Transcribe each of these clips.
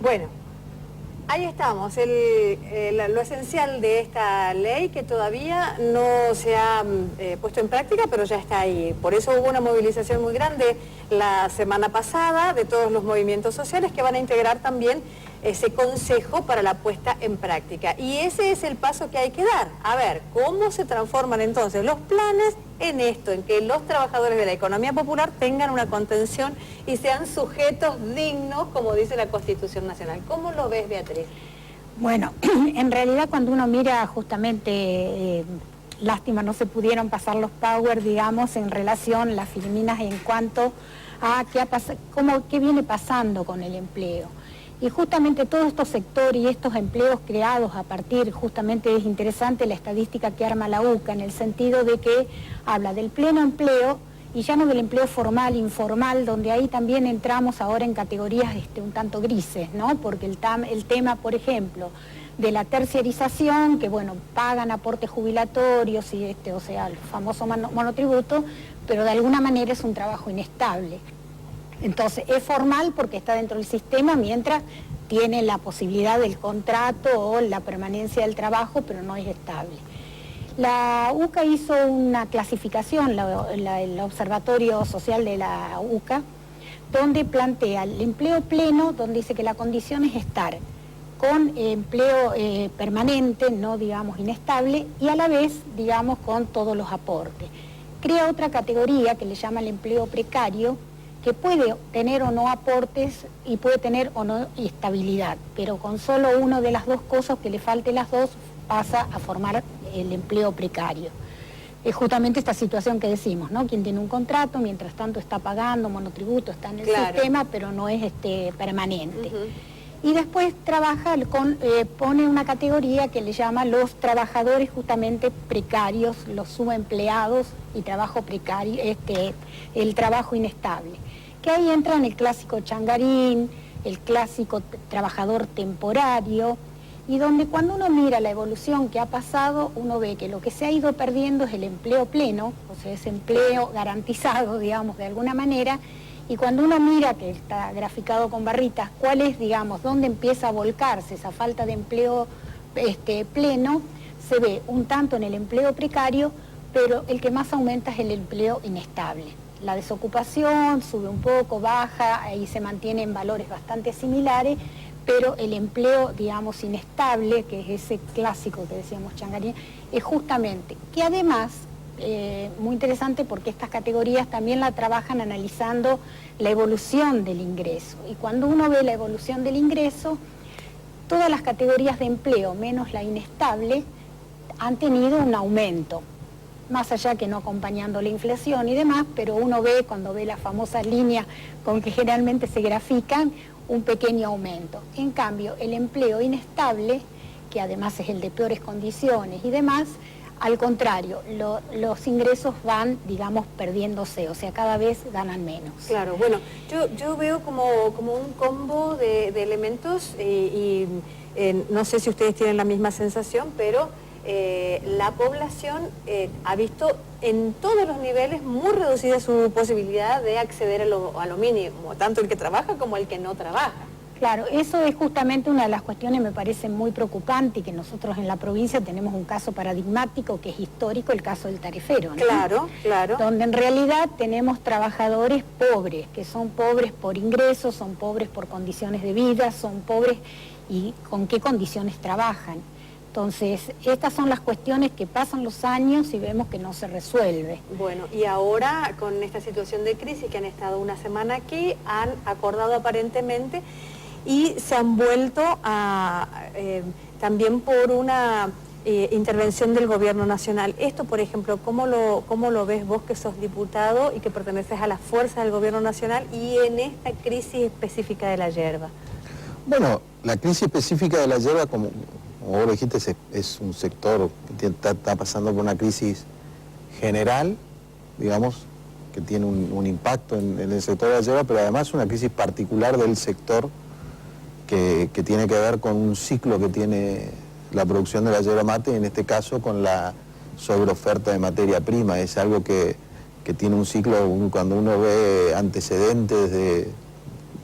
Bueno, ahí estamos, lo esencial de esta ley que todavía no se ha puesto en práctica, pero ya está ahí. Por eso hubo una movilización muy grande la semana pasada de todos los movimientos sociales que van a integrar también ese consejo para la puesta en práctica. Y ese es el paso que hay que dar. A ver, ¿cómo se transforman entonces los planes en esto, en que los trabajadores de la economía popular tengan una contención y sean sujetos dignos, como dice la Constitución Nacional? ¿Cómo lo ves, Beatriz? Bueno, en realidad cuando uno mira justamente, lástima no se pudieron pasar los power, digamos, en relación las Filminas en cuanto a qué viene pasando con el empleo. Y justamente todos estos sectores y estos empleos creados a partir, justamente es interesante la estadística que arma la UCA, en el sentido de que habla del pleno empleo y ya no del empleo formal, informal, donde ahí también entramos ahora en categorías un tanto grises, ¿no? Porque el tema, por ejemplo, de la terciarización, que bueno, pagan aportes jubilatorios y o sea, el famoso monotributo, pero de alguna manera es un trabajo inestable. Entonces, es formal porque está dentro del sistema mientras tiene la posibilidad del contrato o la permanencia del trabajo, pero no es estable. La UCA hizo una clasificación, el Observatorio Social de la UCA, donde plantea el empleo pleno, donde dice que la condición es estar con empleo permanente, no digamos inestable, y a la vez, digamos, con todos los aportes. Crea otra categoría que le llama el empleo precario, que puede tener o no aportes y puede tener o no estabilidad, pero con solo una de las dos cosas, que le falte las dos, pasa a formar el empleo precario. Es justamente esta situación que decimos, ¿no? Quien tiene un contrato, mientras tanto está pagando monotributo, está en el sistema, pero no es permanente. Y después trabaja pone una categoría que le llama los trabajadores justamente precarios, los subempleados y trabajo precario, el trabajo inestable. Que ahí entra en el clásico changarín, el clásico trabajador temporario, y donde cuando uno mira la evolución que ha pasado, uno ve que lo que se ha ido perdiendo es el empleo pleno, o sea, ese empleo garantizado, digamos, de alguna manera, y cuando uno mira, que está graficado con barritas, cuál es, digamos, dónde empieza a volcarse esa falta de empleo pleno, se ve un tanto en el empleo precario, pero el que más aumenta es el empleo inestable. La desocupación sube un poco, baja, ahí se mantiene en valores bastante similares, pero el empleo, digamos, inestable, que es ese clásico que decíamos changarín, es justamente que además, muy interesante porque estas categorías también la trabajan analizando la evolución del ingreso. Y cuando uno ve la evolución del ingreso, todas las categorías de empleo, menos la inestable, han tenido un aumento. Más allá que no acompañando la inflación y demás, pero uno ve, cuando ve las famosas líneas con que generalmente se grafican, un pequeño aumento. En cambio, el empleo inestable, que además es el de peores condiciones y demás, al contrario, los ingresos van, digamos, perdiéndose, o sea, cada vez ganan menos. Claro, bueno, yo veo como un combo de elementos y no sé si ustedes tienen la misma sensación, pero la población ha visto en todos los niveles muy reducida su posibilidad de acceder a lo mínimo, tanto el que trabaja como el que no trabaja. Claro, eso es justamente una de las cuestiones, me parece muy preocupante, y que nosotros en la provincia tenemos un caso paradigmático que es histórico, el caso del tarifero, ¿no? Claro, claro. Donde en realidad tenemos trabajadores pobres, que son pobres por ingresos, son pobres por condiciones de vida, son pobres y con qué condiciones trabajan. Entonces, estas son las cuestiones que pasan los años y vemos que no se resuelve. Bueno, y ahora con esta situación de crisis que han estado una semana aquí, han acordado aparentemente y se han vuelto a, también por una intervención del gobierno nacional. Esto, por ejemplo, ¿cómo lo ves vos que sos diputado y que perteneces a la fuerza del gobierno nacional y en esta crisis específica de la yerba? Bueno, la crisis específica de la yerba, como vos lo dijiste, es un sector que está pasando por una crisis general, digamos, que tiene un impacto en el sector de la yerba, pero además una crisis particular del sector que tiene que ver con un ciclo que tiene la producción de la yerba mate, y en este caso con la sobreoferta de materia prima. Es algo que tiene un ciclo, cuando uno ve antecedentes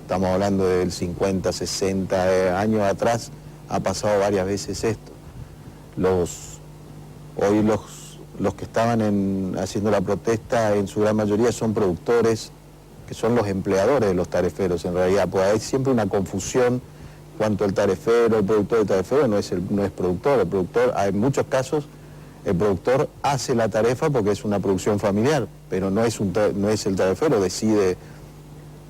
estamos hablando del 50, 60 años atrás, ha pasado varias veces esto. Hoy los que estaban haciendo la protesta en su gran mayoría son productores, que son los empleadores de los tariferos en realidad, pues hay siempre una confusión cuanto al tarifero, el productor del tarifero no es productor, el productor, en muchos casos el productor hace la tarifa porque es una producción familiar, pero no es el tarifero, decide,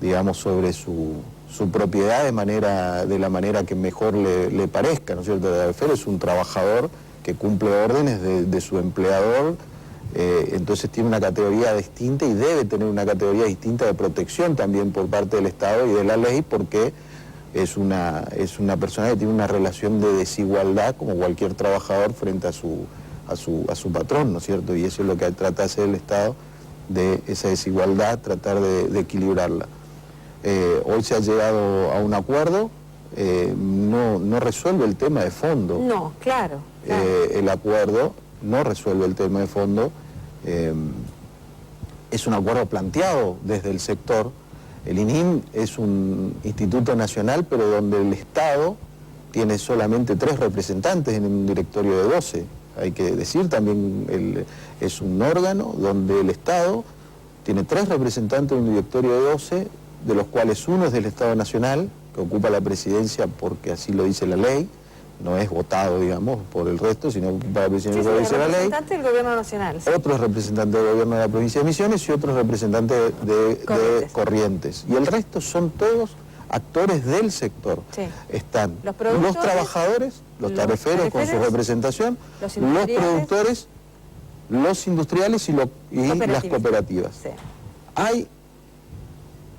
digamos, sobre su propiedad de la manera que mejor le parezca, ¿no es cierto? El tarifero es un trabajador que cumple órdenes de su empleador, entonces tiene una categoría distinta y debe tener una categoría distinta de protección también por parte del Estado y de la ley, porque es una persona que tiene una relación de desigualdad como cualquier trabajador frente a su patrón, ¿no es cierto? Y eso es lo que trata de hacer el Estado, de esa desigualdad, tratar de equilibrarla. Hoy se ha llegado a un acuerdo, no resuelve el tema de fondo. No, claro. El acuerdo no resuelve el tema de fondo, es un acuerdo planteado desde el sector. El INIM es un instituto nacional, pero donde el Estado tiene solamente 3 representantes en un directorio de 12. Hay que decir también, es un órgano donde el Estado tiene 3 representantes en un directorio de 12, de los cuales uno es del Estado Nacional, que ocupa la presidencia porque así lo dice la ley, no es votado, digamos, por el resto, sino ocupa la presidencia porque dice la ley. Representante del Gobierno Nacional. Sí. Otro es representante del Gobierno de la Provincia de Misiones y otro es representante de Corrientes. Y el resto son todos actores del sector. Sí. Están los trabajadores, los tariferos con su representación, los productores, los industriales y las cooperativas. Sí. Hay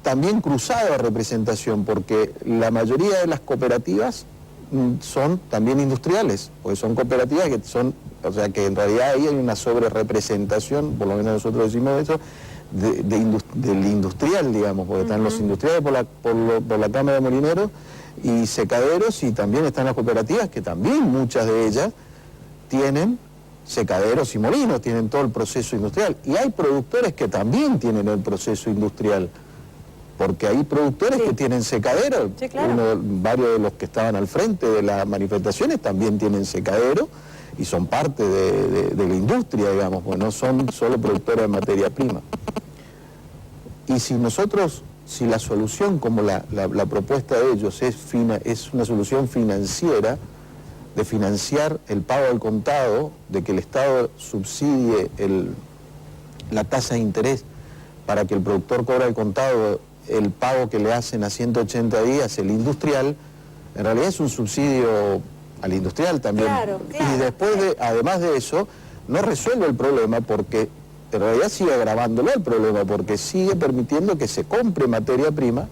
también cruzada representación, porque la mayoría de las cooperativas son también industriales, porque son cooperativas que son, o sea que en realidad ahí hay una sobrerepresentación, por lo menos nosotros decimos eso, del industrial, digamos, porque están los industriales por la Cámara de Molineros y secaderos, y también están las cooperativas, que también muchas de ellas tienen secaderos y molinos, tienen todo el proceso industrial. Y hay productores que también tienen el proceso industrial, porque hay productores que tienen secaderos. Sí, claro. Varios de los que estaban al frente de las manifestaciones también tienen secadero y son parte de la industria, digamos, pues no son solo productores de materia prima. Y si la solución, como la propuesta de ellos es una solución financiera, de financiar el pago al contado, de que el Estado subsidie la tasa de interés para que el productor cobre al contado el pago que le hacen a 180 días el industrial, en realidad es un subsidio al industrial también. Claro, claro. Y después, además de eso, no resuelve el problema, porque en realidad sigue agravándolo el problema, porque sigue permitiendo que se compre materia prima,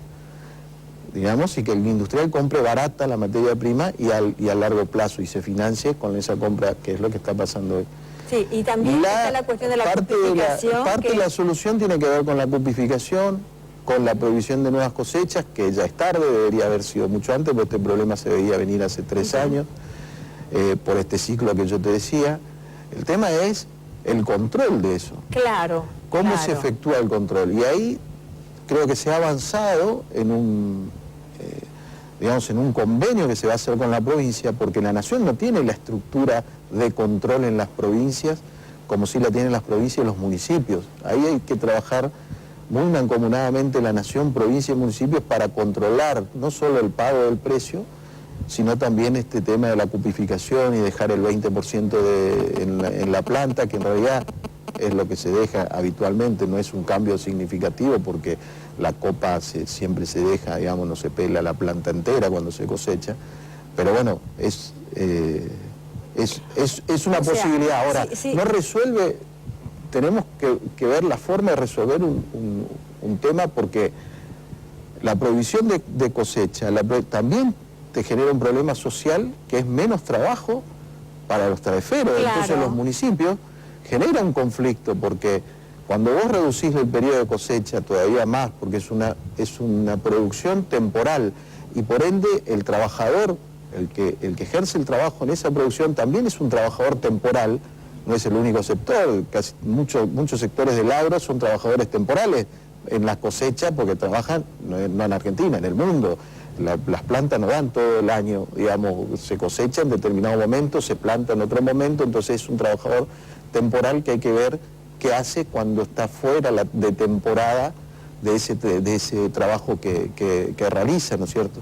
digamos, y que el industrial compre barata la materia prima y a largo plazo, y se financie con esa compra, que es lo que está pasando hoy. Sí, y también está la cuestión de la cupificación. Parte de la solución tiene que ver con la cupificación, con la prohibición de nuevas cosechas, que ya es tarde, debería haber sido mucho antes, porque este problema se veía venir hace 3 años, por este ciclo que yo te decía. El tema es el control de eso. Claro. ¿Cómo se efectúa el control? Y ahí creo que se ha avanzado en un convenio que se va a hacer con la provincia, porque la Nación no tiene la estructura de control en las provincias como sí la tienen las provincias y los municipios. Ahí hay que trabajar muy mancomunadamente la Nación, provincia y municipios para controlar no solo el pago del precio, sino también este tema de la cupificación y dejar el 20% en la planta, que en realidad es lo que se deja habitualmente, no es un cambio significativo porque la copa siempre se deja, digamos, no se pela la planta entera cuando se cosecha, pero bueno, es una posibilidad. Ahora, no resuelve, tenemos que ver la forma de resolver un tema, porque la prohibición de cosecha también te genera un problema social, que es menos trabajo para los tariferos. Claro. Entonces los municipios generan un conflicto, porque cuando vos reducís el periodo de cosecha todavía más, porque es una producción temporal, y por ende el trabajador, el que ejerce el trabajo en esa producción, también es un trabajador temporal. No es el único sector, muchos sectores del agro son trabajadores temporales en la cosecha porque trabajan, no en Argentina, en el mundo. Las plantas no dan todo el año, digamos, se cosecha en determinado momento, se planta en otro momento, entonces es un trabajador temporal que hay que ver qué hace cuando está fuera de temporada de ese trabajo que realiza, ¿no es cierto?